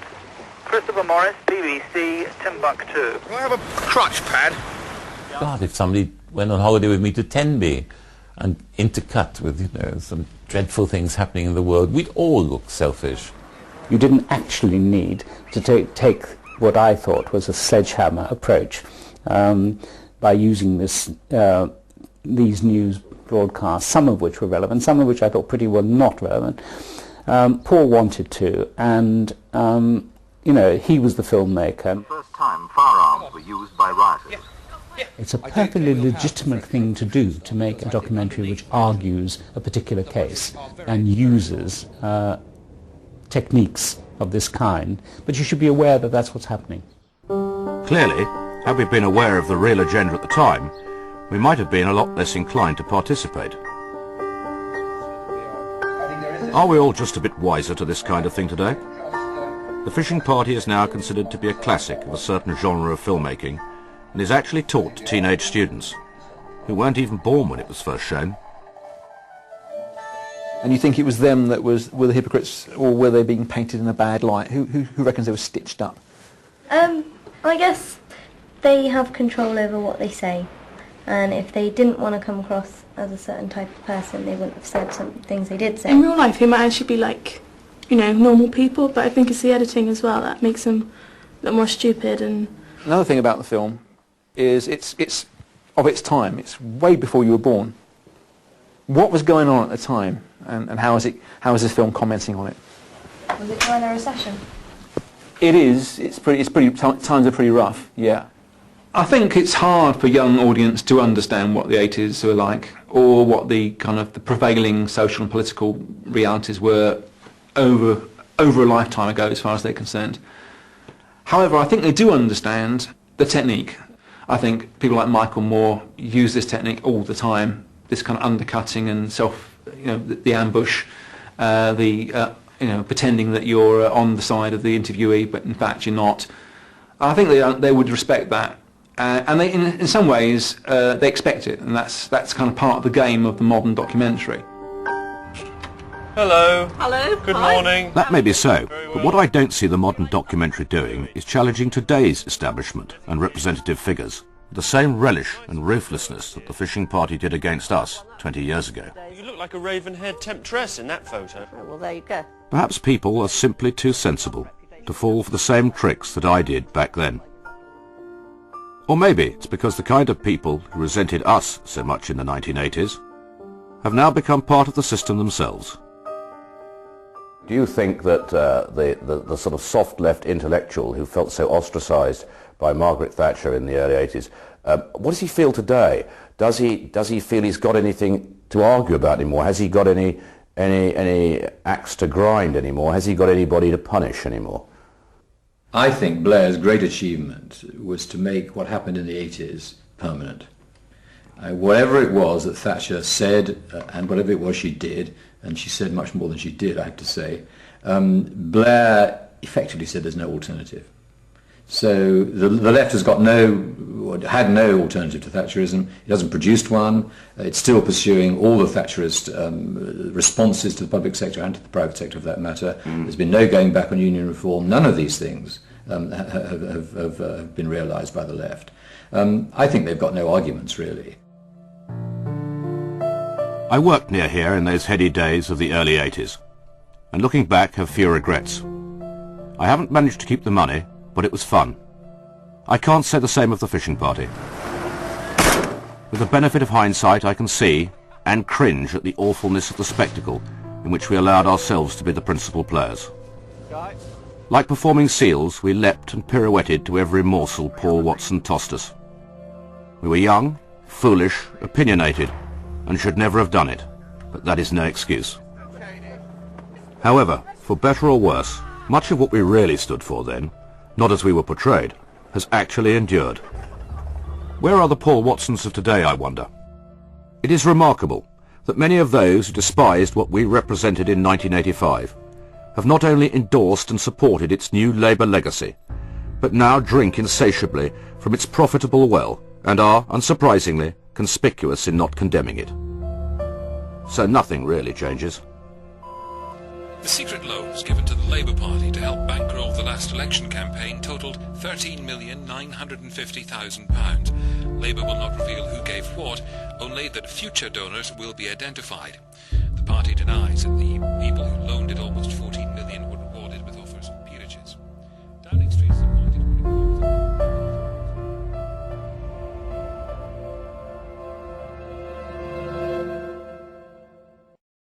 Christopher Morris, BBC, Timbuktu. Can I have a crutch pad? God, if somebody went on holiday with me to Tenby and intercut with, you know, some dreadful things happening in the world, we'd all look selfish. You didn't actually need to take what I thought was a sledgehammer approach by using this these news broadcasts, some of which were relevant, some of which I thought pretty well not relevant. Paul wanted to, and you know, he was the filmmaker. The first time firearms were used by rioters. It's a perfectly legitimate thing to do, to make a documentary which argues a particular case and uses techniques of this kind, but you should be aware that that's what's happening. Clearly, Had we been aware of the real agenda at the time, we might have been a lot less inclined to participate. Are we all just a bit wiser to this kind of thing today? The Fishing Party is now considered to be a classic of a certain genre of filmmaking and is actually taught to teenage students who weren't even born when it was first shown. And you think it was them that were the hypocrites, or were they being painted in a bad light? Who reckons they were stitched up? I guess they have control over what they say, and if they didn't want to come across as a certain type of person, they wouldn't have said some things they did say. In real life, they might actually be like, you know, normal people, but I think it's the editing as well that makes them look more stupid. And another thing about the film is it's of its time. It's way before you were born. What was going on at the time, and how is this film commenting on it? Was it during a recession? It is. It's pretty. Times are pretty rough. Yeah. I think it's hard for young audience to understand what the 80s were like, or what the kind of the prevailing social and political realities were over a lifetime ago, as far as they're concerned. However, I think they do understand the technique. I think people like Michael Moore use this technique all the time. This kind of undercutting and the ambush, pretending that you're on the side of the interviewee, but in fact you're not. I think they would respect that, and they, in some ways, they expect it, and that's kind of part of the game of the modern documentary. Hello. Hello. Good morning. That may be so, but what I don't see the modern documentary doing is challenging today's establishment and representative figures with the same relish and ruthlessness that the Fishing Party did against us 20 years ago. You look like a raven-haired temptress in that photo. Oh, well, there you go. Perhaps people are simply too sensible to fall for the same tricks that I did back then. Or maybe it's because the kind of people who resented us so much in the 1980s have now become part of the system themselves. Do you think that the sort of soft left intellectual who felt so ostracised by Margaret Thatcher in the early 80s, what does he feel today? Does he feel he's got anything to argue about anymore? Has he got any axe to grind anymore? Has he got anybody to punish anymore? I think Blair's great achievement was to make what happened in the 80s permanent. Whatever it was that Thatcher said, and whatever it was she did, and she said much more than she did, I have to say, Blair effectively said there's no alternative. So the left has had no alternative to Thatcherism. It hasn't produced one. It's still pursuing all the Thatcherist responses to the public sector and to the private sector, for that matter. There's been no going back on union reform. None of these things have been realised by the left. I think they've got no arguments, really. I worked near here in those heady days of the early 80s, and looking back have few regrets. I haven't managed to keep the money, but it was fun. I can't say the same of the Fishing Party. With the benefit of hindsight, I can see and cringe at the awfulness of the spectacle in which we allowed ourselves to be the principal players. Like performing seals, we leapt and pirouetted to every morsel Paul Watson tossed us. We were young, foolish, opinionated, and should never have done it, but that is no excuse. However, for better or worse, much of what we really stood for then, not as we were portrayed, has actually endured. Where are the Paul Watsons of today, I wonder? It is remarkable that many of those who despised what we represented in 1985 have not only endorsed and supported its new Labour legacy, but now drink insatiably from its profitable well and are, unsurprisingly, conspicuous in not condemning it. So nothing really changes. The secret loans given to the Labour Party to help bankroll the last election campaign totalled £13,950,000. Labour will not reveal who gave what, only that future donors will be identified. The party denies that the people who loaned it all